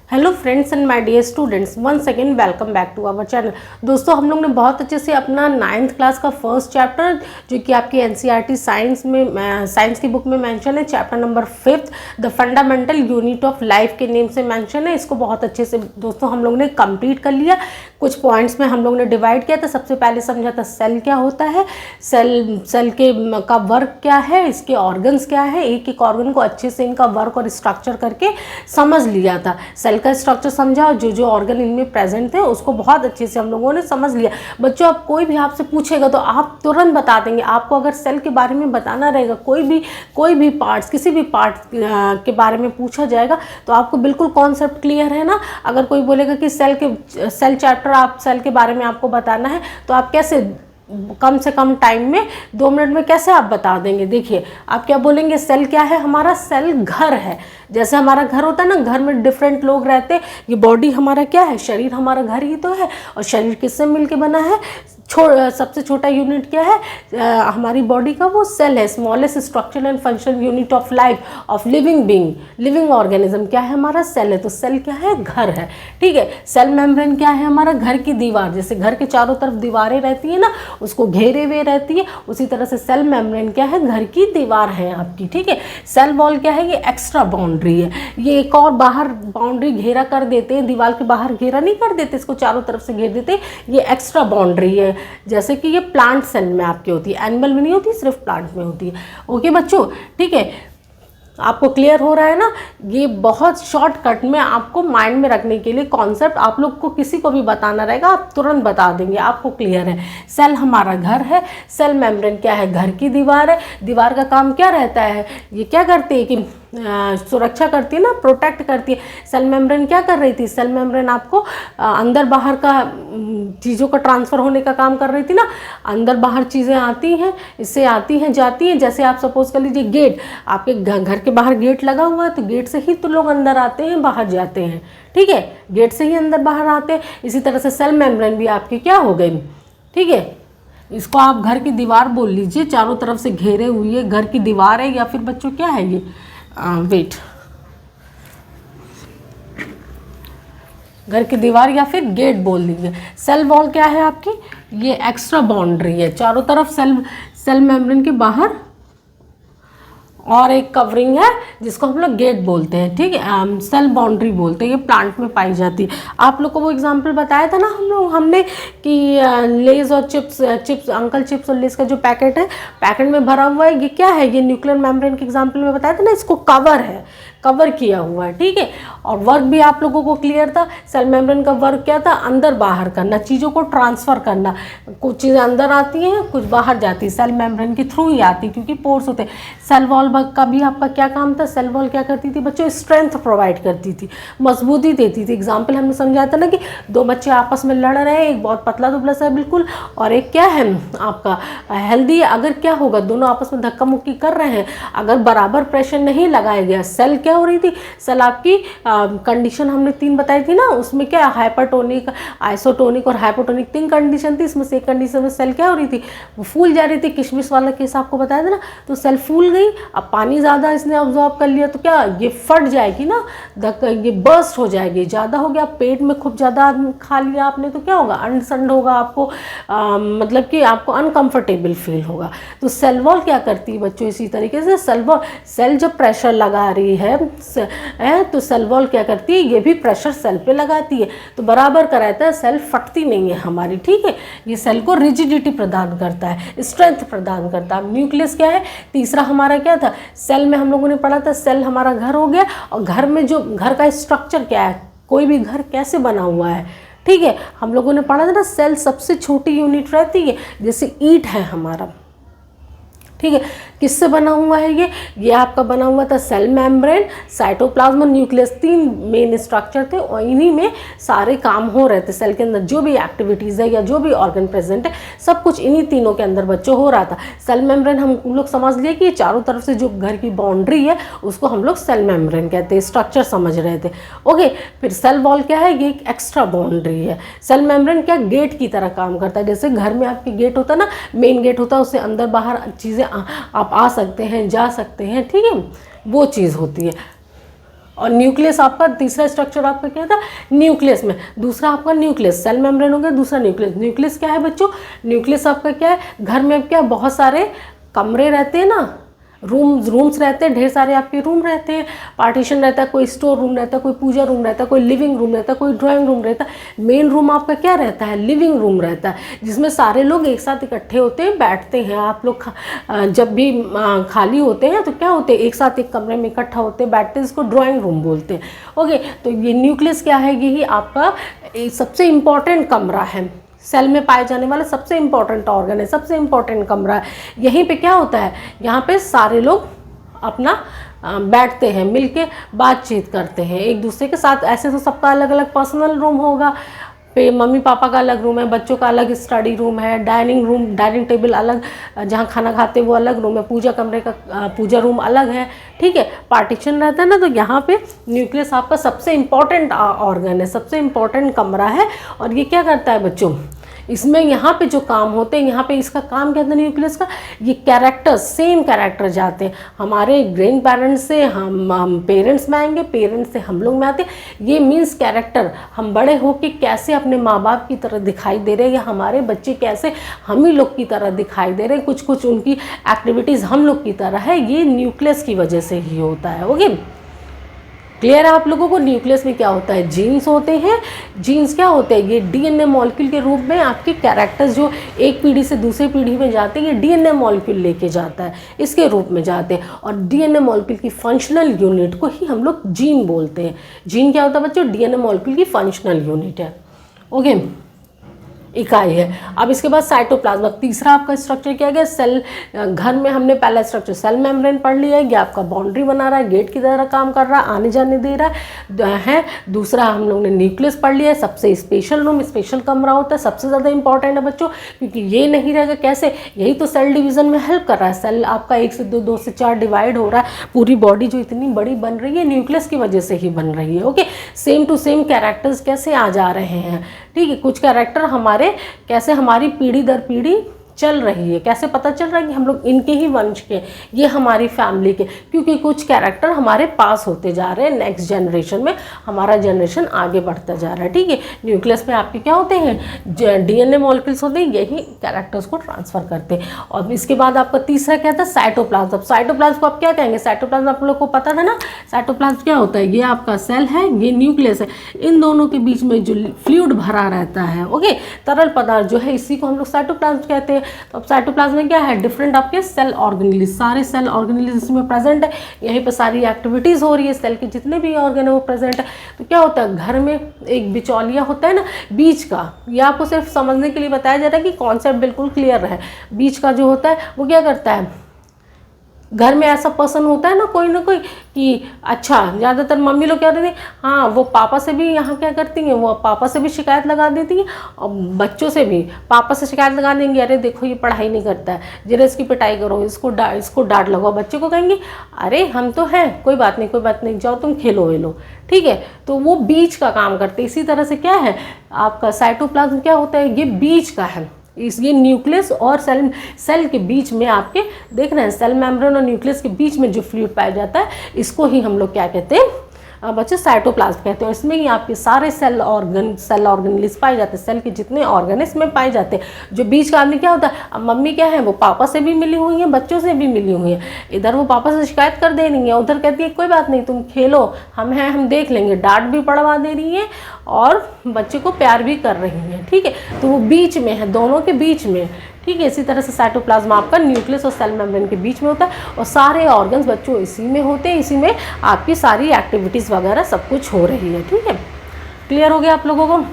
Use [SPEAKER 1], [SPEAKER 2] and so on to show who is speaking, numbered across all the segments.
[SPEAKER 1] Hello friends and my dear students, once again welcome back to our channel. दोस्तों, हम लोग ने बहुत अच्छे से अपना 9th क्लास का फर्स्ट चैप्टर, जो कि आपकी एनसीईआरटी साइंस में साइंस की बुक में मेंशन है, chapter number 5 the fundamental unit of life के नेम से मेंशन है। इसको बहुत अच्छे से दोस्तों हम लोग ने कंप्लीट कर लिया। कुछ पॉइंट्स में हम लोग ने डिवाइड किया था। सबसे पहले समझा था सेल क्या होता है, सेल के का वर्क क्या है, इसके ऑर्गन्स क्या है। एक एक ऑर्गन को अच्छे से इनका वर्क और स्ट्रक्चर करके समझ लिया था। सेल का स्ट्रक्चर समझा, जो जो ऑर्गन इनमें प्रेजेंट थे उसको बहुत अच्छे से हम लोगों ने समझ लिया। बच्चों, अब कोई भी आपसे पूछेगा तो आप तुरंत बता देंगे। आपको अगर सेल के बारे में बताना रहेगा, कोई भी पार्ट्स, किसी भी पार्ट के बारे में पूछा जाएगा तो आपको बिल्कुल कॉन्सेप्ट क्लियर है ना। अगर कोई बोलेगा कि सेल चैप्टर आप सेल के बारे में आपको बताना है तो आप कैसे कम से कम टाइम में 2 मिनट में कैसे आप बता देंगे। देखिए, आप क्या बोलेंगे, सेल क्या है हमारा, सेल घर है। जैसे हमारा घर होता है ना, घर में डिफरेंट लोग रहते हैं। ये बॉडी हमारा क्या है, शरीर हमारा घर ही तो है। और शरीर किससे मिलके बना है, सबसे छोटा यूनिट क्या है हमारी बॉडी का, वो सेल है। Smallest structural and functional unit of life of living being, living organism क्या है हमारा, सेल है। तो सेल क्या है, घर है। ठीक है। सेल मेम्ब्रेन क्या है हमारा, घर की दीवार। जैसे घर के चारों तरफ दीवारें रहती है ना, उसको घेरे हुए रहती है, उसी तरह से सेल मेम्ब्रेन क्या है, घर की दीवार है आपकी। ठीक है। सेल वॉल क्या है, ये एक्स्ट्रा बाउंड्री है। ये एक और बाहर बाउंड्री घेरा कर देते हैं, दीवार के बाहर घेरा नहीं कर देते, इसको चारों तरफ से घेर देते, ये एक्स्ट्रा बाउंड्री है। जैसे कि ये प्लांट सेल में आपकी होती है, एनिमल में नहीं होती, सिर्फ प्लांट में होती है। ओके बच्चों, ठीक है, आपको क्लियर हो रहा है ना। ये बहुत शॉर्टकट में आपको माइंड में रखने के लिए कॉन्सेप्ट, आप लोग को किसी को भी बताना रहेगा आप तुरंत बता देंगे, आपको क्लियर है। सेल हमारा घर है। सेल मेम्ब्रेन क्या है, घर की दीवार है। दीवार का काम क्या रहता है, ये क्या करती है कि सुरक्षा करती है ना, प्रोटेक्ट करती है। सेल मेम्ब्रेन क्या कर रही थी, सेल मेम्ब्रेन आपको अंदर बाहर का चीज़ों का ट्रांसफ़र होने का काम कर रही थी ना। अंदर बाहर चीज़ें आती हैं, इससे आती हैं जाती हैं। जैसे आप सपोज कर लीजिए गेट, आपके घर के बाहर गेट लगा हुआ है तो गेट से ही तो लोग अंदर आते हैं बाहर जाते हैं। ठीक है, गेट से ही अंदर बाहर आते हैं। इसी तरह से सेल मेम्ब्रेन भी आपकी क्या हो गई, ठीक है, इसको आप घर की दीवार बोल लीजिए। चारों तरफ से घेरे हुई है, घर की दीवार है, या फिर बच्चों क्या है ये, वेट, घर की दीवार या फिर गेट बोल दीजिए। सेल वॉल क्या है आपकी, ये एक्स्ट्रा बाउंड्री है चारों तरफ सेल मेम्ब्रेन के बाहर, और एक कवरिंग है जिसको हम लोग गेट बोलते हैं। ठीक है, सेल बाउंड्री बोलते हैं, ये प्लांट में पाई जाती है। आप लोग को वो एग्जांपल बताया था ना हमने कि लेज और चिप्स अंकल चिप्स और लेज का जो पैकेट है, पैकेट में भरा हुआ है, ये क्या है, ये न्यूक्लियर मेम्ब्रेन के एग्जांपल में बताया था ना, इसको कवर है, कवर किया हुआ है। ठीक है, और वर्क भी आप लोगों को क्लियर था। सेल मेम्ब्रेन का वर्क क्या था, अंदर बाहर करना, चीज़ों को ट्रांसफ़र करना। कुछ चीज़ें अंदर आती हैं, कुछ बाहर जाती है, सेल मेम्ब्रेन के थ्रू ही आती, क्योंकि पोर्स होते हैं। सेल वॉल का भी आपका क्या काम था, सेल वॉल क्या करती थी बच्चों, स्ट्रेंथ प्रोवाइड करती थी, मजबूती देती थी। एग्जाम्पल हमने समझाया था ना कि 2 बच्चे आपस में लड़ रहे हैं, एक बहुत पतला दुबला सा बिल्कुल, और एक क्या है आपका हेल्दी। अगर क्या होगा, दोनों आपस में धक्का मुक्की कर रहे हैं, अगर बराबर प्रेशर नहीं लगाया गया, सेल क्या हो रही थी, सेल आपकी कंडीशन हमने 3 बताई थी ना, उसमें क्या हाइपरटोनिक, आइसोटोनिक और हाइपोटोनिक 3 कंडीशन थी। इसमें से एक कंडीशन में सेल क्या हो रही थी, वो फूल जा रही थी। किशमिश वाला केस आपको बताया था ना, तो सेल फूल गई। अब पानी ज़्यादा इसने ऑब्जॉर्व कर लिया तो क्या, ये फट जाएगी ना, ये बर्स्ट हो जाएगी। ज़्यादा हो गया, पेट में खूब ज़्यादा खा लिया आपने तो क्या होगा, अनसंड होगा आपको, मतलब कि आपको अनकंफर्टेबल फील होगा। तो सेल वॉल क्या करती है बच्चों, इसी तरीके से सेल जब प्रेशर लगा रही है तो सेल वॉल क्या करती है, ये भी प्रेशर सेल पे लगाती है, तो बराबर का रहता है, सेल फटती नहीं है हमारी। ठीक है, ये सेल को रिजिडिटी प्रदान करता है, स्ट्रेंथ प्रदान करता है। न्यूक्लियस क्या है, तीसरा हमारा क्या था, सेल में हम लोगों ने पढ़ा था, सेल हमारा घर हो गया। और घर में जो घर का स्ट्रक्चर क्या है, कोई भी घर कैसे बना हुआ है, ठीक है, हम लोगों ने पढ़ा था ना, सेल सबसे छोटी यूनिट रहती है। जैसे ईंट है हमारा, ठीक है, किससे बना हुआ है ये आपका बना हुआ था सेल मेम्ब्रेन, साइटोप्लाज्म और न्यूक्लियस, 3 मेन स्ट्रक्चर थे, और इन्हीं में सारे काम हो रहे थे। सेल के अंदर जो भी एक्टिविटीज़ है या जो भी ऑर्गन प्रेजेंट है, सब कुछ इन्हीं तीनों के अंदर बच्चों हो रहा था। सेल मेम्ब्रेन हम लोग समझ लिए कि ये चारों तरफ से जो घर की बाउंड्री है उसको हम लोग सेल मेम्ब्रेन कहते हैं, स्ट्रक्चर समझ रहे थे। ओके, फिर सेल वॉल क्या है, ये एक एक्स्ट्रा बाउंड्री है। सेल मेम्ब्रेन क्या, गेट की तरह काम करता है। जैसे घर में आपके गेट होता है ना, मेन गेट होता है, उससे अंदर बाहर चीज़ें आप आ सकते हैं, जा सकते हैं, ठीक है, वो चीज़ होती है। और न्यूक्लियस आपका तीसरा स्ट्रक्चर आपका क्या था, न्यूक्लियस में। दूसरा आपका न्यूक्लियस, सेल मेम्ब्रेन हो गया, दूसरा न्यूक्लियस। न्यूक्लियस क्या है बच्चों, न्यूक्लियस आपका क्या है, घर में क्या बहुत सारे कमरे रहते हैं ना, रूम्स रहते हैं, ढेर सारे आपके रूम रहते हैं, पार्टीशन रहता है, कोई स्टोर रूम रहता है, कोई पूजा रूम रहता है, कोई लिविंग रूम रहता है, कोई ड्राइंग रूम रहता है। मेन रूम आपका क्या रहता है, लिविंग रूम रहता है, जिसमें सारे लोग एक साथ इकट्ठे होते हैं, बैठते हैं। आप लोग जब भी खाली होते हैं तो क्या होते हैं, एक साथ एक कमरे में इकट्ठा होते हैं, बैठते हैं, इसको ड्राइंग रूम बोलते हैं। ओके, तो ये न्यूक्लियस क्या है, यही आपका सबसे इम्पॉर्टेंट कमरा है, सेल में पाए जाने वाला सबसे इम्पॉर्टेंट ऑर्गन है, सबसे इम्पॉर्टेंट कमरा है। यहीं पे क्या होता है, यहाँ पे सारे लोग अपना बैठते हैं, मिलके बातचीत करते हैं एक दूसरे के साथ। ऐसे तो सबका अलग अलग पर्सनल रूम होगा, पे मम्मी पापा का अलग रूम है, बच्चों का अलग स्टडी रूम है, डाइनिंग टेबल अलग, जहाँ खाना खाते हैं वो अलग रूम है, पूजा कमरे का पूजा रूम अलग है, ठीक है, पार्टीशन रहता है ना। तो यहाँ पे न्यूक्लियस आपका सबसे इम्पॉर्टेंट ऑर्गन है, सबसे इम्पॉर्टेंट कमरा है। और ये क्या करता है बच्चों, इसमें यहाँ पे जो काम होते हैं, यहाँ पे इसका काम क्या था न्यूक्लियस का, ये कैरेक्टर्स, सेम कैरेक्टर जाते हैं हमारे ग्रैंड पेरेंट्स से, हम पेरेंट्स में आएंगे, पेरेंट्स से हम लोग में आते हैं। ये मीन्स कैरेक्टर, हम बड़े होके कैसे अपने माँ बाप की तरह दिखाई दे रहे हैं, या हमारे बच्चे कैसे हम ही लोग की तरह दिखाई दे रहे हैं, कुछ कुछ उनकी एक्टिविटीज़ हम लोग की तरह है, ये न्यूक्लियस की वजह से ही होता है। ओके, क्लियर है आप लोगों को। न्यूक्लियस में क्या होता है, जीन्स होते हैं। जीन्स क्या होते हैं, ये डीएनए मॉलिक्यूल के रूप में आपके कैरेक्टर्स जो एक पीढ़ी से दूसरी पीढ़ी में जाते हैं, ये डीएनए मॉलिक्यूल लेके जाता है, इसके रूप में जाते हैं। और डीएनए मॉलिक्यूल की फंक्शनल यूनिट को ही हम लोग जीन बोलते हैं। जीन क्या होता है बच्चों, डीएनए मॉलिक्यूल की फंक्शनल यूनिट है, ओके, इकाई है। अब इसके बाद साइटोप्लाज्म, तीसरा आपका स्ट्रक्चर क्या गया, सेल। घर में हमने पहला स्ट्रक्चर सेल मेम्ब्रेन पढ़ लिया है, ये आपका बाउंड्री बना रहा है, गेट की तरह काम कर रहा है, आने जाने दे रहा है। दूसरा हम लोग ने न्यूक्लियस पढ़ लिया है, सबसे स्पेशल रूम, स्पेशल कमरा होता है, सबसे ज़्यादा इंपॉर्टेंट है बच्चों, क्योंकि ये नहीं रहेगा कैसे, यही तो सेल डिवीज़न में हेल्प कर रहा है। सेल आपका 1 से 2, 2 से 4 डिवाइड हो रहा है, पूरी बॉडी जो इतनी बड़ी बन रही है न्यूक्लियस की वजह से ही बन रही है। Okay, same to same characters कैसे आ जा रहे हैं, ठीक है, कुछ कैरेक्टर हमारे कैसे हमारी पीढ़ी दर पीढ़ी चल रही है, कैसे पता चल रहा है कि हम लोग इनके ही वंश के, ये हमारी फैमिली के, क्योंकि कुछ कैरेक्टर हमारे पास होते जा रहे हैं, नेक्स्ट जनरेशन में हमारा जनरेशन आगे बढ़ता जा रहा है, ठीक है। न्यूक्लियस में आपके क्या होते हैं, डीएनए मॉलिक्यूल्स होते हैं, यही कैरेक्टर्स को ट्रांसफर करते हैं। और इसके बाद आपका तीसरा क्या था, साइटोप्लाज्म। अब साइटोप्लाज्म को आप क्या कहेंगे, साइटोप्लाज्म आप लोग को पता था ना, साइटोप्लाज्म क्या होता है, ये आपका सेल है, ये न्यूक्लियस है, इन दोनों के बीच में जो फ्लूइड भरा रहता है, ओके, तरल पदार्थ जो है, इसी को हम लोग साइटोप्लाज्म कहते हैं। तो अब साइटोप्लाज्म में क्या है, डिफरेंट आपके सेल ऑर्गेनेल्स, सारे सेल ऑर्गेनेल्स इसमें प्रेजेंट है, यहीं पर सारी एक्टिविटीज़ हो रही है, सेल के जितने भी ऑर्गन है वो प्रेजेंट है। तो क्या होता है, घर में एक बिचौलिया होता है ना बीच का, ये आपको सिर्फ समझने के लिए बताया जा रहा है कि कॉन्सेप्ट बिल्कुल क्लियर रहे। बीच का जो होता है वो क्या करता है, घर में ऐसा पर्सन होता है ना कोई कि अच्छा, ज़्यादातर मम्मी लोग क्या कहती हैं, हाँ वो पापा से भी यहाँ क्या करती हैं, वो पापा से भी शिकायत लगा देती हैं, और बच्चों से भी पापा से शिकायत लगा देंगे, अरे देखो ये पढ़ाई नहीं करता है, जरा इसकी पिटाई करो, इसको डांट लगाओ। बच्चे को कहेंगे अरे हम तो हैं, कोई बात नहीं, जाओ तुम खेलो वेलो, ठीक है। तो वो बीज का काम करते हैं। इसी तरह से क्या है आपका साइटोप्लाज्म क्या होता है, ये बीज का है, ये न्यूक्लियस और सेल के बीच में आपके देख रहे हैं, सेल मेम्ब्रेन और न्यूक्लियस के बीच में जो फ्लूइड पाया जाता है, इसको ही हम लोग क्या कहते हैं बच्चे, साइटोप्लाज्म कहते हैं। इसमें ही आपके सारे सेल ऑर्गेनेल्स पाए जाते हैं, सेल के जितने ऑर्गन इसमें पाए जाते हैं। जो बीच का आदमी क्या होता है, अब मम्मी क्या है, वो पापा से भी मिली हुई है, बच्चों से भी मिली हुई है, इधर वो पापा से शिकायत कर दे रही है, उधर कहती है कोई बात नहीं तुम खेलो, हम हैं, हम देख लेंगे, डांट भी पड़वा दे रही है और बच्चे को प्यार भी कर रही है, ठीक है। तो वो बीच में है, दोनों के बीच में, ठीक है। इसी तरह से साइटोप्लाज्म आपका न्यूक्लियस और सेल मेम्ब्रेन के बीच में होता है, और सारे ऑर्गन्स बच्चों इसी में होते हैं, इसी में आपकी सारी एक्टिविटीज़ वगैरह सब कुछ हो रही है, ठीक है। क्लियर हो गया आप लोगों को।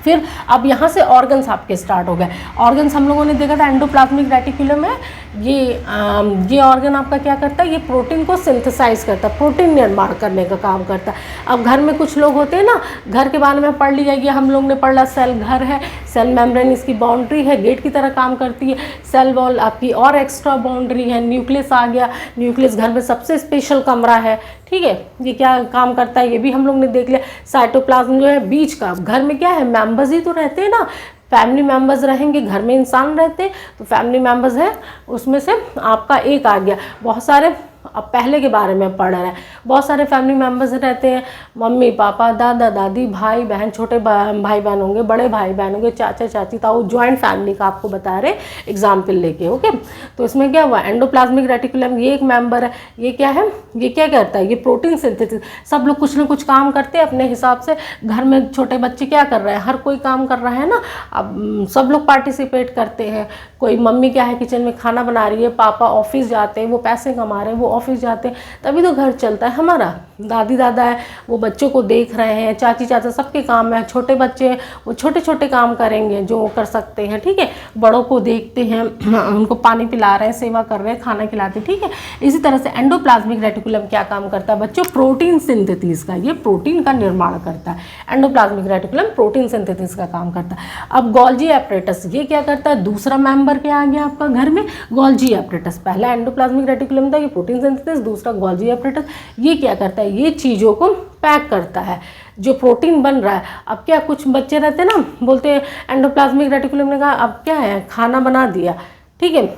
[SPEAKER 1] फिर अब यहाँ से ऑर्गन्स आपके स्टार्ट हो गए। ऑर्गन्स हम लोगों ने देखा था एंडोप्लाज्मिक रेटिकुलम है, ये ऑर्गन आपका क्या करता है, ये प्रोटीन को सिंथेसाइज करता है, प्रोटीन निर्माण करने का काम करता है। अब घर में कुछ लोग होते हैं ना, घर के बारे में पढ़ लिया, ये हम लोग ने पढ़ा, सेल घर है, सेल मेम्ब्रेन इसकी बाउंड्री है, गेट की तरह काम करती है, सेल वॉल आपकी और एक्स्ट्रा बाउंड्री है, न्यूक्लियस आ गया, न्यूक्लियस घर में सबसे स्पेशल कमरा है, ठीक है। ये क्या काम करता है ये भी हम लोग ने देख लिया। साइटोप्लाज्म जो है बीच का, घर में क्या है, मेंबर्स ही तो रहते हैं ना, फैमिली मेंबर्स रहेंगे, घर में इंसान रहते हैं, तो फैमिली मेंबर्स है, उसमें से आपका एक आ गया, बहुत सारे अब पहले के बारे में पढ़ रहे हैं। बहुत सारे फैमिली मेम्बर्स रहते हैं, मम्मी पापा, दादा दादी, भाई बहन, छोटे भाई बहन होंगे, बड़े भाई बहन होंगे, चाचा चाची, ताऊ, ज्वाइंट फैमिली का आपको बता रहे एग्जाम्पल लेके। ओके, तो इसमें क्या हुआ, एंडोप्लाज्मिक रेटिकुलम ये एक मेंबर है। ये क्या है, ये क्या करता है, ये प्रोटीन सिंथेसिस। सब लोग कुछ ना कुछ काम करते हैं अपने हिसाब से। घर में छोटे बच्चे क्या कर रहे हैं, हर कोई काम कर रहा है ना, अब सब लोग पार्टिसिपेट करते हैं। कोई मम्मी क्या है किचन में खाना बना रही है, पापा ऑफिस जाते हैं, वो पैसे कमा रहे हैं, वो ऑफिस जाते हैं, तभी तो घर चलता है हमारा। दादी दादा है, वो बच्चों को देख रहे हैं, चाची चाचा सबके काम है। छोटे बच्चे हैं, वो छोटे छोटे काम करेंगे जो वो कर सकते हैं, ठीक है। बड़ों को देखते हैं, उनको पानी पिला रहे हैं, सेवा कर रहे हैं, खाना खिलाते हैं, ठीक है। इसी तरह से एंडोप्लाज्मिक रेटिकुलम क्या काम करता है बच्चों, प्रोटीन सिंथेसिस का, ये प्रोटीन का निर्माण करता है। एंडोप्लाज्मिक रेटिकुलम प्रोटीन सिंथेसिस का काम करता है। अब गोल्जी एपरेटस ये क्या करता है, दूसरा मेंबर क्या आ गया आपका घर में, गोल्जी एपरेटस। पहला एंडोप्लाज्मिक रेटिकुलम था, ये प्रोटीन सिंथेसिस, दूसरा गोल्जी एपरेटस। ये क्या करता है, ये चीज़ों को पैक करता है, जो प्रोटीन बन रहा है। अब क्या कुछ बच्चे रहते हैं ना, बोलते हैं एंडोप्लाज्मिक रेटिकुलम ने कहा अब क्या है, खाना बना दिया, ठीक है।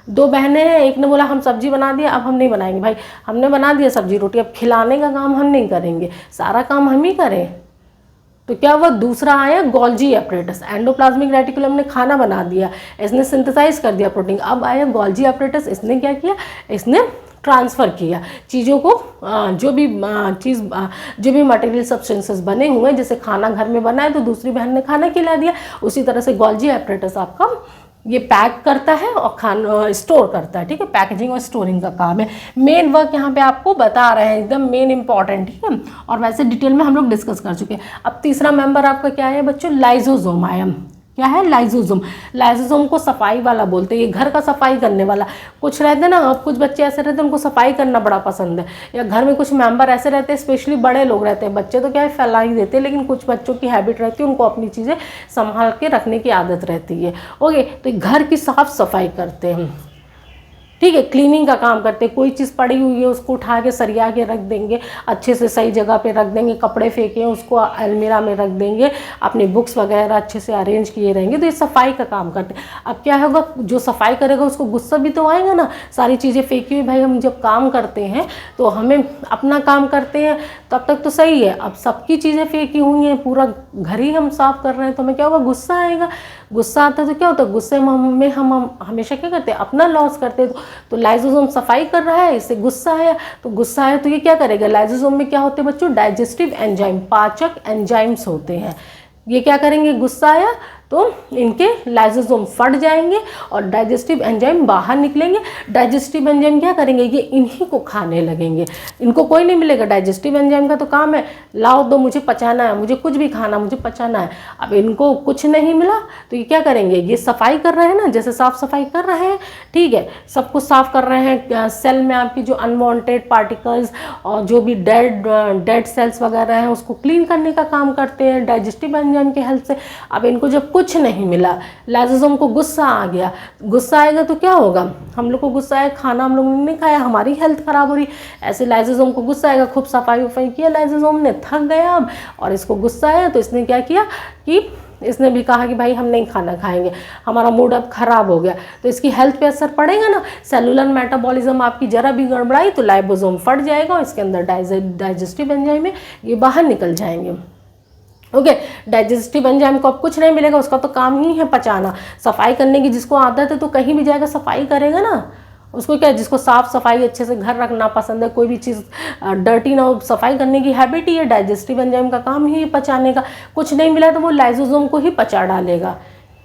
[SPEAKER 1] दो बहनें हैं, एक ने बोला हम सब्जी बना दिया, अब हम नहीं बनाएंगे। भाई हमने बना दिया सब्जी रोटी, अब खिलाने का काम हम नहीं करेंगे, सारा काम हम ही करें। तो क्या हुआ, दूसरा आया गोल्जी एपरेटस। एंडोप्लाज्मिक रेटिकुलम ने खाना बना दिया, इसने सिंथेसाइज कर दिया प्रोटीन। अब आया गोल्जी एपरेटस, इसने क्या किया, इसने ट्रांसफ़र किया चीज़ों को, जो भी मटेरियल सब्सटेंसेस बने हुए हैं, जैसे खाना घर में बना है तो दूसरी बहन ने खाना खिला दिया। उसी तरह से गोल्जी एपरेटस आपका ये पैक करता है और खाना स्टोर करता है, ठीक है। पैकेजिंग और स्टोरिंग का काम है। मेन वर्क यहाँ पे आपको बता रहे हैं, एकदम मेन इंपॉर्टेंट, ठीक है। और वैसे डिटेल में हम लोग डिस्कस कर चुके हैं। अब तीसरा मेंबर आपका क्या है बच्चों, लाइजोसोम आया। क्या है, लाइजोसोम। लाइजोसोम को सफाई वाला बोलते हैं, ये घर का सफाई करने वाला। कुछ रहते हैं ना, अब कुछ बच्चे ऐसे रहते हैं उनको सफाई करना बड़ा पसंद है, या घर में कुछ मेंबर ऐसे रहते हैं, स्पेशली बड़े लोग रहते हैं, बच्चे तो क्या है फैला ही देते हैं, लेकिन कुछ बच्चों की हैबिट रहती है, उनको अपनी चीज़ें संभाल के रखने की आदत रहती है। ओके, तो घर की साफ सफाई करते हैं, ठीक है, क्लीनिंग का काम करते हैं। कोई चीज़ पड़ी हुई है उसको उठा के सरिया के रख देंगे, अच्छे से सही जगह पे रख देंगे। कपड़े फेंके हैं उसको अलमीरा में रख देंगे, अपनी बुक्स वगैरह अच्छे से अरेंज किए रहेंगे। तो ये सफाई का काम करते हैं। अब क्या होगा, जो सफाई करेगा उसको गुस्सा भी तो आएगा ना, सारी चीज़ें फेंकी हुई। भाई हम जब काम करते हैं तो हमें अपना काम करते हैं तब तक तो सही है, अब सबकी चीज़ें फेंकी हुई हैं, पूरा घर ही हम साफ कर रहे हैं, तो हमें क्या होगा, गुस्सा आएगा। गुस्सा आता है तो क्या होता है, गुस्से में हम हमेशा क्या करते हैं, अपना लॉस करते हैं। तो लाइजोसोम सफाई कर रहा है, इससे गुस्सा आया, तो गुस्सा आया तो ये क्या करेगा, लाइजोसोम में क्या होते हैं बच्चों, डाइजेस्टिव एंजाइम, पाचक एंजाइम्स होते हैं। ये क्या करेंगे, गुस्सा आया तो इनके लाइजोसोम फट जाएंगे और डाइजेस्टिव एंजाइम बाहर निकलेंगे। डाइजेस्टिव एंजाइम क्या करेंगे, ये इन्हीं को खाने लगेंगे। इनको कोई नहीं मिलेगा, डाइजेस्टिव एंजाइम का तो काम है लाओ दो, मुझे पचाना है, मुझे कुछ भी खाना, मुझे पचाना है। अब इनको कुछ नहीं मिला तो ये क्या करेंगे, ये सफाई कर रहे हैं ना, जैसे साफ सफाई कर रहे हैं, ठीक है, सब कुछ साफ कर रहे हैं। सेल में आपकी जो अनवांटेड पार्टिकल्स और जो भी डेड सेल्स वगैरह हैं उसको क्लीन करने का काम करते हैं डाइजेस्टिव एंजाइम की हेल्प से। अब इनको जब कुछ नहीं मिला, लाइजोसोम को गुस्सा आ गया, गुस्सा आएगा तो क्या होगा, हम लोग को गुस्सा आया, खाना हम लोगों ने नहीं खाया, हमारी हेल्थ खराब हो रही। ऐसे लाइजोसोम को गुस्सा आएगा, खूब सफाई वफाई किया लाइजोसोम ने, थक गया अब, और इसको गुस्सा आया तो इसने क्या किया कि इसने भी कहा कि भाई हम नहीं खाना खाएंगे, हमारा मूड अब खराब हो गया, तो इसकी हेल्थ पे असर पड़ेगा ना। सेलुलर मेटाबॉलिज्म आपकी जरा भी गड़बड़ाई तो लाइपोसोम फट जाएगा और इसके अंदर डाइजेस्टिव एंजाइम है, ये बाहर निकल जाएंगे। ओके, डाइजेस्टिव एंजाइम को अब कुछ नहीं मिलेगा, उसका तो काम ही है पचाना। सफाई करने की जिसको आदत है तो कहीं भी जाएगा सफाई करेगा ना, उसको क्या, जिसको साफ सफाई अच्छे से घर रखना पसंद है, कोई भी चीज़ डर्टी ना हो, सफाई करने की हैबिट ही है। डाइजेस्टिव एंजाइम का काम ही पचाने का, कुछ नहीं मिला तो वो लाइजोसोम को ही पचा डालेगा,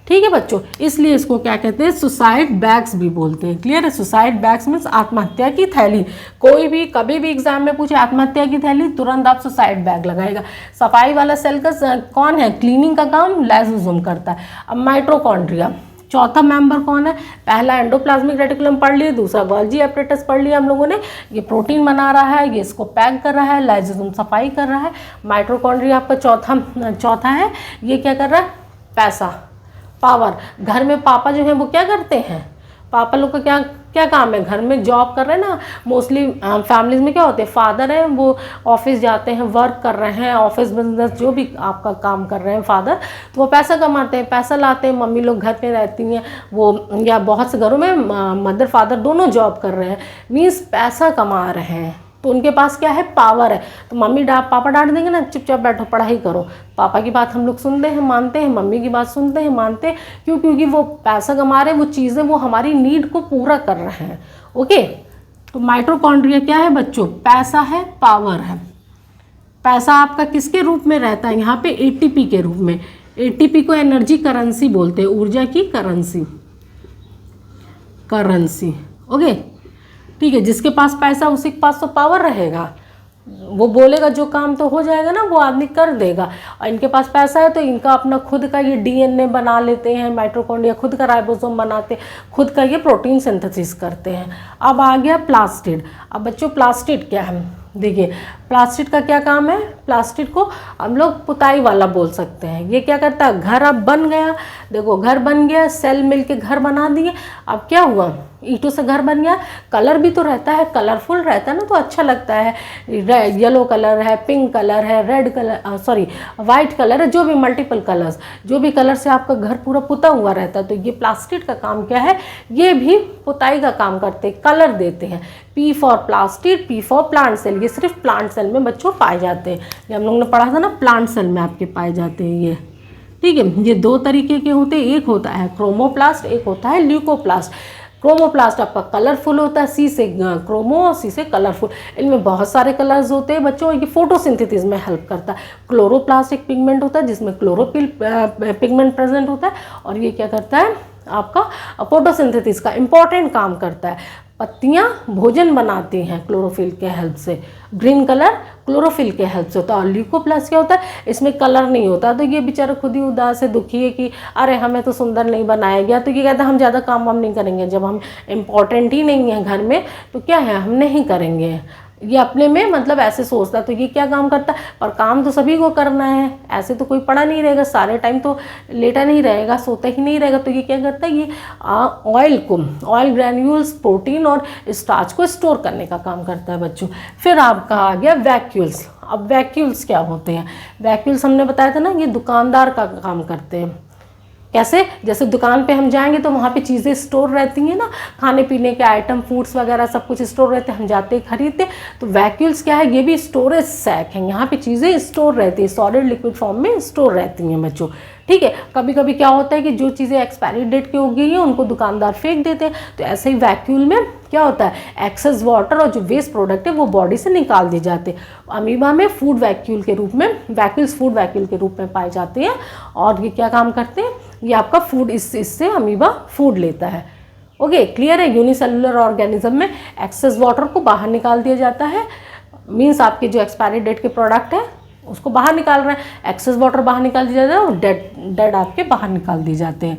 [SPEAKER 1] ठीक है बच्चों। इसलिए इसको क्या कहते हैं, सुसाइड बैग्स भी बोलते हैं। क्लियर है, सुसाइड बैग्स मीन्स आत्महत्या की थैली। कोई भी कभी भी एग्जाम में पूछे आत्महत्या की थैली, तुरंत आप सुसाइड बैग लगाएगा। सफाई वाला सेल का कौन है, क्लीनिंग का काम लाइजोसोम करता है। अब माइटोकॉन्ड्रिया, चौथा मेंबर कौन है, पहला एंडोप्लाज्मिक रेटिकुलम पढ़ लिए, दूसरा गोल्जी एपरेटस पढ़ लिया हम लोगों ने, ये प्रोटीन बना रहा है, ये इसको पैक कर रहा है, लाइजोसोम सफाई कर रहा है। माइटोकॉन्ड्रिया आपका चौथा है, ये क्या कर रहा है, पैसा, पावर। घर में पापा जो है वो क्या करते हैं, पापा लोग का क्या क्या काम है, घर में जॉब कर रहे हैं ना। मोस्टली फैमिलीज में क्या होते हैं, फादर है वो ऑफिस जाते हैं, वर्क कर रहे हैं, ऑफिस बिजनेस जो भी आपका काम कर रहे हैं फादर, तो वो पैसा कमाते हैं, पैसा लाते हैं, मम्मी लोग घर पे रहती हैं वो, या बहुत से घरों में मदर फादर दोनों जॉब कर रहे हैं, मीन्स पैसा कमा रहे हैं, तो उनके पास क्या है, पावर है। तो पापा डांट देंगे ना, चुपचाप बैठो पढ़ाई करो, पापा की बात हम लोग सुनते हैं मानते हैं, मम्मी की बात सुनते हैं मानते हैं, क्यों, क्योंकि वो पैसा कमा रहे हैं, वो चीज़ें वो हमारी नीड को पूरा कर रहे हैं। ओके, तो माइटोकॉन्ड्रिया क्या है बच्चों, पैसा है, पावर है। पैसा आपका किसके रूप में रहता है, यहाँ पे एटीपी के रूप में। एटीपी को एनर्जी करेंसी बोलते हैं, ऊर्जा की करेंसी, ओके, ठीक है। जिसके पास पैसा उसी के पास तो पावर रहेगा, वो बोलेगा जो काम तो हो जाएगा ना, वो आदमी कर देगा। और इनके पास पैसा है तो इनका अपना खुद का ये डीएनए बना लेते हैं, माइटोकॉन्ड्रिया खुद का राइबोसोम बनाते, खुद का ये प्रोटीन सिंथेसिस करते हैं। अब आ गया प्लास्टिड। अब बच्चों प्लास्टिड क्या है, देखिए प्लास्टिड का क्या काम है, प्लास्टिड को हम लोग पुताई वाला बोल सकते हैं। ये क्या करता है, घर अब बन गया, देखो घर बन गया, सेल मिलके घर बना दिए। अब क्या हुआ, ईंटों से घर बन गया, कलर भी तो रहता है, कलरफुल रहता है ना, तो अच्छा लगता है। येलो कलर है, पिंक कलर है, red colour, sorry white colour है, जो भी मल्टीपल कलर्स, जो भी कलर से आपका घर पूरा पुता हुआ रहता है। तो ये प्लास्टिड का काम क्या है, ये भी पुताई का काम करते हैं, कलर देते हैं। P for plastid, P for plant cell, ये सिर्फ प्लांट सेल में बच्चों पाए जाते हैं। ये हम लोगों ने पढ़ा था ना, प्लांट सेल में आपके पाए जाते हैं ये, ठीक है। ये दो तरीके के होते हैं, एक होता है क्रोमोप्लास्ट, एक होता है ल्यूकोप्लास्ट। क्रोमोप्लास्ट आपका कलरफुल होता है, सी से क्रोमो और सी से कलरफुल, इनमें बहुत सारे कलर्स होते हैं बच्चों। ये फोटोसिंथेसिस में हेल्प करता है। क्लोरोप्लास्ट एक पिगमेंट होता है जिसमें क्लोरोफिल पिगमेंट प्रेजेंट होता है, और ये क्या करता है, आपका फोटोसिंथेसिस का इंपॉर्टेंट काम करता है। पत्तियां भोजन बनाती हैं क्लोरोफिल के हेल्प से, ग्रीन कलर क्लोरोफिल के हेल्प से होता है। और ल्यूकोप्लास्ट क्या होता है, इसमें कलर नहीं होता, तो ये बेचारा खुद ही उदास है, दुखी है कि अरे हमें तो सुंदर नहीं बनाया गया। तो ये कहता है हम ज़्यादा काम वाम नहीं करेंगे, जब हम इम्पॉर्टेंट ही नहीं है घर में तो क्या है, हम नहीं करेंगे। ये अपने में मतलब ऐसे सोचता है। तो ये क्या काम करता है, पर काम तो सभी को करना है, ऐसे तो कोई पड़ा नहीं रहेगा, सारे टाइम तो लेटा नहीं रहेगा, सोता ही नहीं रहेगा। तो ये क्या करता है, ये ऑयल को, ऑयल ग्रैन्यूल्स, प्रोटीन और स्टार्च को स्टोर करने का काम करता है बच्चों। फिर आपका आ गया वैक्यूल्स। अब वैक्यूल्स क्या होते हैं, वैक्यूल्स हमने बताया था ना, ये दुकानदार का काम करते हैं। कैसे, जैसे दुकान पे हम जाएंगे तो वहाँ पे चीज़ें स्टोर रहती हैं ना, खाने पीने के आइटम, फूड्स वगैरह सब कुछ स्टोर रहते हैं, हम जाते खरीदते। तो वैक्यूल्स क्या है, ये भी स्टोरेज सैक है, यहाँ पे चीज़ें स्टोर रहती है, सॉलिड लिक्विड फॉर्म में स्टोर रहती हैं बच्चों, ठीक है। कभी कभी क्या होता है कि जो चीज़ें एक्सपायरी डेट की हो गई हैं उनको दुकानदार फेंक देते हैं। तो ऐसे ही वैक्यूल में क्या होता है, एक्सेस वाटर और जो वेस्ट प्रोडक्ट है वो बॉडी से निकाल दिए जाते हैं। अमीबा में फूड वैक्यूल के रूप में, वैक्यूल्स फूड वैक्यूल के रूप में पाए जाते हैं। और ये क्या काम करते हैं, ये आपका फूड, इससे अमीबा फूड लेता है। ओके, क्लियर है। यूनिसेलुलर ऑर्गेनिज्म में एक्सेस वाटर को बाहर निकाल दिया जाता है, मीन्स आपके जो एक्सपायरी डेट के प्रोडक्ट है उसको बाहर निकाल रहे हैं, एक्सेस वाटर बाहर निकाल दिया जाता है, और डेड आपके बाहर निकाल दिए जाते हैं,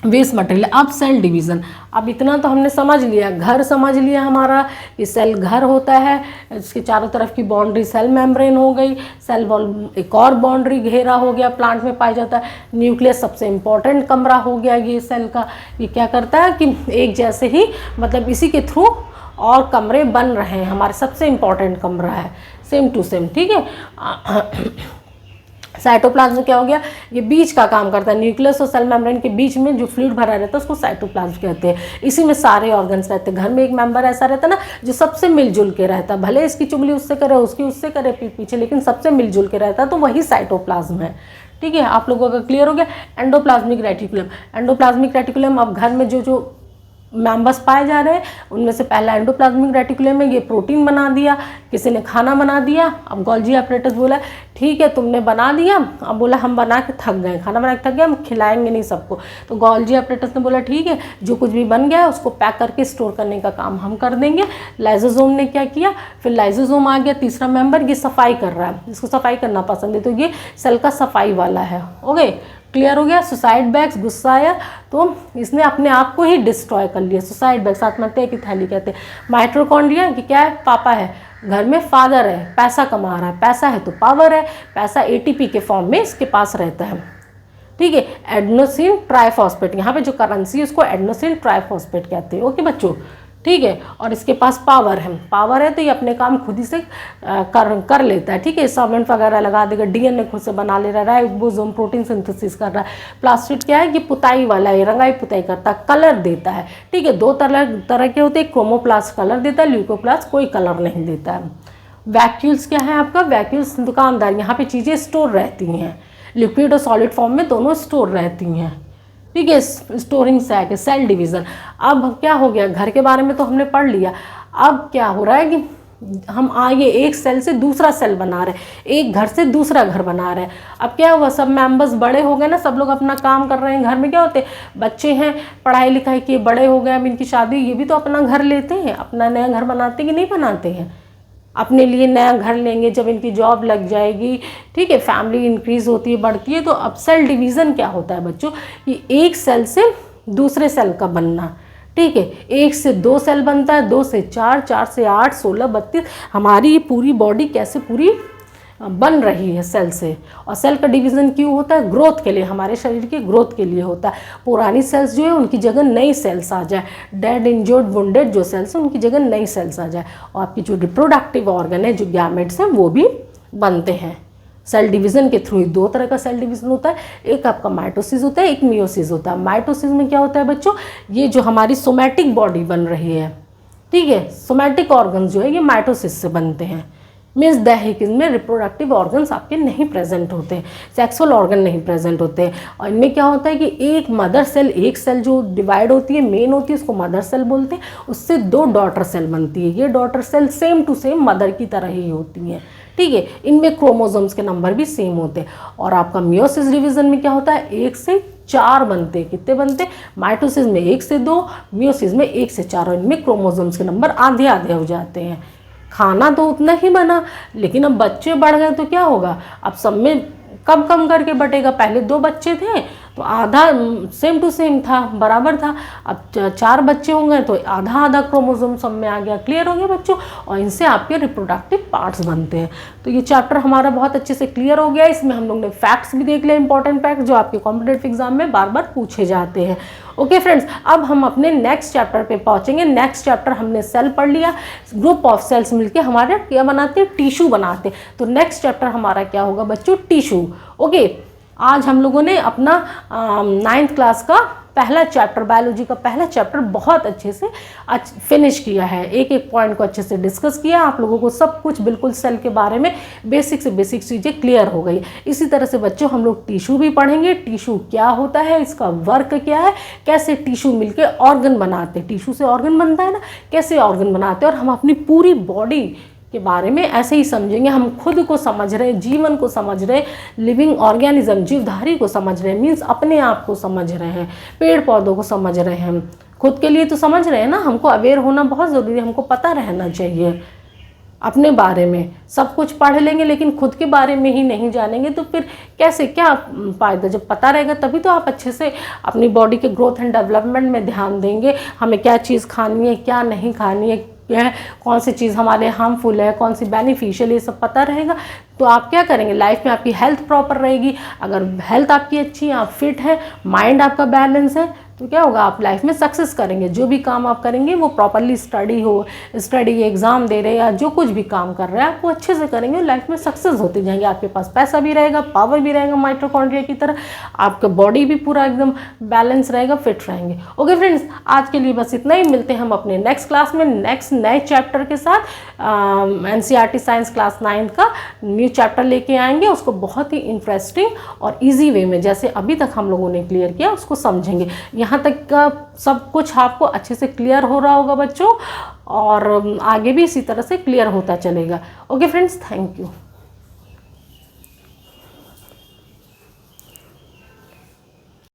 [SPEAKER 1] वेस्ट मटेरियल। अब सेल डिवीज़न, अब इतना तो हमने समझ लिया, घर समझ लिया हमारा कि सेल घर होता है, इसके चारों तरफ की बाउंड्री सेल मेम्ब्रेन हो गई, सेल वॉल एक और बाउंड्री घेरा हो गया, प्लांट में पाया जाता है। न्यूक्लियस सबसे इम्पॉर्टेंट कमरा हो गया ये सेल का। ये क्या करता है कि एक जैसे ही, मतलब इसी के थ्रू और कमरे बन रहे हैं, हमारे सबसे इम्पॉर्टेंट कमरा है, सेम टू सेम, ठीक है। साइटोप्लाज्म क्या हो गया, ये बीच का काम करता है, न्यूक्लियस और सेल मेम्ब्रेन के बीच में जो फ्लूइड भरा रहता है उसको साइटोप्लाज्म कहते हैं। इसी में सारे ऑर्गन्स रहते हैं। घर में एक मेंबर ऐसा रहता है ना जो सबसे मिलजुल के रहता है, भले इसकी चुगली उससे करे, उसकी उससे करे पीठ पीछे, लेकिन सबसे मिलजुल के रहता है, तो वही साइटोप्लाज्म है, ठीक है। आप लोगों का क्लियर हो गया। एंडोप्लाज्मिक रेटिकुलम, एंडोप्लाज्मिक रेटिकुलम, अब घर में जो मेंबर्स पाए जा रहे हैं उनमें से पहला एंडोप्लाज्मिक रेटिकुलम में ये प्रोटीन बना दिया, किसी ने खाना बना दिया। अब गोल्जी एपरेटस बोला ठीक है तुमने बना दिया, अब बोला हम बना के थक गए, खाना बना के थक गए, हम खिलाएंगे नहीं सबको। तो गोल्जी एपरेटस ने बोला ठीक है, जो कुछ भी बन गया है उसको पैक करके स्टोर करने का काम हम कर देंगे। लाइसोसोम ने क्या किया, फिर लाइसोसोम आ गया तीसरा मेंबर, ये सफाई कर रहा है, इसको सफाई करना पसंद है, तो ये सेल का सफाई वाला है। ओके, क्लियर हो गया। सुसाइड बैग्स, गुस्सा आया तो इसने अपने आप को ही डिस्ट्रॉय कर लिया। सुसाइड बैग्स, आत्महत्या की थैली कहते हैं। माइटोकॉन्ड्रिया कि क्या है, पापा है, घर में फादर है, पैसा कमा रहा है, पैसा है तो पावर है, पैसा एटीपी के फॉर्म में इसके पास रहता है। ठीक है, एडेनोसिन ट्राइफॉस्फेट, यहाँ पे जो करेंसी है उसको एडेनोसिन ट्राइफॉस्फेट कहते हैं। ओके बच्चों, ठीक है। और इसके पास पावर है तो ये अपने काम खुद ही से कर लेता है, ठीक है। सर्वेंट वगैरह लगा देगा, डीएनए खुद से बना ले रहा है, राइबोसोम प्रोटीन सिंथेसिस कर रहा है। प्लास्टिड क्या है कि पुताई वाला है, रंगाई पुताई करता है, कलर देता है, ठीक है। दो तरह के होते हैं, क्रोमोप्लास्ट कलर देता है, ल्यूकोप्लास्ट कोई कलर नहीं देता है। वैक्यूल्स क्या है आपका, वैक्यूल्स दुकानदार, यहाँ पे चीज़ें स्टोर रहती हैं, लिक्विड और सॉलिड फॉर्म में दोनों स्टोर रहती हैं, ठीक है। स्टोरिंग सैक है, सेल डिवीज़न। अब क्या हो गया, घर के बारे में तो हमने पढ़ लिया, अब क्या हो रहा है कि हम आगे एक सेल से दूसरा सेल बना रहे हैं, एक घर से दूसरा घर बना रहे हैं। अब क्या हुआ, सब मेंबर्स बड़े हो गए ना, सब लोग अपना काम कर रहे हैं। घर में क्या होते हैं, बच्चे हैं, पढ़ाई लिखाई किए, बड़े हो गए, अब इनकी शादी, ये भी तो अपना घर लेते हैं, अपना नया घर बनाते हैं कि नहीं बनाते हैं, अपने लिए नया घर लेंगे जब इनकी जॉब लग जाएगी, ठीक है, फैमिली इंक्रीज होती है, बढ़ती है। तो अब सेल डिवीज़न क्या होता है बच्चों, कि एक सेल से दूसरे सेल का बनना, ठीक है। 1 से 2 सेल बनता है, 2 से 4, 4 से 8, 16, 32, हमारी ये पूरी बॉडी कैसे पूरी बन रही है सेल से। और सेल का डिवीज़न क्यों होता है, ग्रोथ के लिए, हमारे शरीर के ग्रोथ के लिए होता है। पुरानी सेल्स जो है उनकी जगह नई सेल्स आ जाए, डेड इंजर्ड वुंडेड जो सेल्स हैं उनकी जगह नई सेल्स आ जाए, और आपकी जो रिप्रोडक्टिव ऑर्गन है, जो गैमेट्स हैं, वो भी बनते हैं। सेल डिवीज़न के थ्रू 2 तरह का सेल डिवीज़न होता है, एक आपका माइटोसिस होता है, एक मियोसिस होता है। माइटोसिस में क्या होता है बच्चों, ये जो हमारी सोमैटिक बॉडी बन रही है, ठीक है, सोमैटिक ऑर्गन्स जो है ये माइटोसिस से बनते हैं। मीन्स दैहिक, इनमें रिप्रोडक्टिव ऑर्गन्स आपके नहीं प्रेजेंट होते, सेक्सुअल ऑर्गन नहीं प्रेजेंट होते। और इनमें क्या होता है कि एक मदर सेल, एक सेल जो डिवाइड होती है, मेन होती है, उसको मदर सेल बोलते हैं, उससे 2 डॉटर सेल बनती है। ये daughter cell same to same mother की तरह ही होती हैं, ठीक है। इनमें क्रोमोसोम्स के नंबर भी सेम होते हैं। और आपका मियोसिस डिवीज़न में क्या होता है, 1 से 4 बनते हैं। कितने बनते हैं, माइटोसिस में 1 से 2, मियोसिस में 1 से 4, और इनमें क्रोमोसोम्स के नंबर आधे आधे हो जाते हैं। खाना तो उतना ही बना, लेकिन अब बच्चे बढ़ गए तो क्या होगा, अब सब में कम कम करके बटेगा। पहले 2 बच्चे थे तो आधा सेम टू सेम था, बराबर था। अब 4 बच्चे होंगे तो आधा आधा क्रोमोसोम सब में आ गया। क्लियर हो गया बच्चों, और इनसे आपके रिप्रोडक्टिव पार्ट्स बनते हैं। तो ये चैप्टर हमारा बहुत अच्छे से क्लियर हो गया। इसमें हम लोग ने फैक्ट्स भी देख लिया, इंपॉर्टेंट फैक्ट जो आपके कॉम्पिटिटिव एग्जाम में बार बार पूछे जाते हैं। ओके फ्रेंड्स, अब हम अपने नेक्स्ट चैप्टर पे पहुंचेंगे। नेक्स्ट चैप्टर हमने सेल पढ़ लिया, ग्रुप ऑफ सेल्स मिलके हमारे क्या बनाते हैं, टिश्यू बनाते हैं। तो नेक्स्ट चैप्टर हमारा क्या होगा बच्चों, टिश्यू। ओके, आज हम लोगों ने अपना 9th क्लास का पहला चैप्टर, बायोलॉजी का पहला चैप्टर बहुत अच्छे से फिनिश किया है। एक एक पॉइंट को अच्छे से डिस्कस किया। आप लोगों को सब कुछ बिल्कुल सेल के बारे में बेसिक से बेसिक चीज़ें क्लियर हो गई। इसी तरह से बच्चों हम लोग टिश्यू भी पढ़ेंगे। टिश्यू क्या होता है, इसका वर्क क्या है, कैसे टिश्यू मिलके ऑर्गन बनाते हैं, टिश्यू से ऑर्गन बनता है ना, कैसे ऑर्गन बनाते हैं। और हम अपनी पूरी बॉडी के बारे में ऐसे ही समझेंगे। हम खुद को समझ रहे हैं, जीवन को समझ रहे हैं, लिविंग ऑर्गेनिज्म जीवधारी को समझ रहे हैं, मीन्स अपने आप को समझ रहे हैं, पेड़ पौधों को समझ रहे हैं, खुद के लिए तो समझ रहे हैं ना। हमको अवेयर होना बहुत ज़रूरी है, हमको पता रहना चाहिए अपने बारे में। सब कुछ पढ़ लेंगे लेकिन खुद के बारे में ही नहीं जानेंगे तो फिर कैसे, क्या फ़ायदा। जब पता रहेगा तभी तो आप अच्छे से अपनी बॉडी के ग्रोथ एंड डेवलपमेंट में ध्यान देंगे। हमें क्या चीज़ खानी है, क्या नहीं खानी है, कौन सी चीज़ हमारे हार्मफुल है, कौन सी बेनिफिशियल, ये सब पता रहेगा तो आप क्या करेंगे, लाइफ में आपकी हेल्थ प्रॉपर रहेगी। अगर हेल्थ आपकी अच्छी है, आप फिट है, माइंड आपका बैलेंस है, तो क्या होगा, आप लाइफ में सक्सेस करेंगे। जो भी काम आप करेंगे वो प्रॉपरली स्टडी एग्ज़ाम दे रहे हैं या जो कुछ भी काम कर रहे हैं आप वो अच्छे से करेंगे, लाइफ में सक्सेस होते जाएंगे। आपके पास पैसा भी रहेगा, पावर भी रहेगा, माइटोकॉन्ड्रिया की तरह आपका बॉडी भी पूरा एकदम बैलेंस रहेगा, फिट रहेंगे। ओके फ्रेंड्स, आज के लिए बस इतना ही। मिलते हैं हम अपने नेक्स्ट क्लास में नेक्स्ट नए चैप्टर के साथ। NCERT साइंस क्लास 9 का न्यू चैप्टर लेके आएंगे। उसको बहुत ही इंटरेस्टिंग और ईजी वे में, जैसे अभी तक हम लोगों ने क्लियर किया, उसको समझेंगे। यहाँ तक का सब कुछ आपको अच्छे से क्लियर हो रहा होगा बच्चों, और आगे भी इसी तरह से क्लियर होता चलेगा। Okay friends, thank you.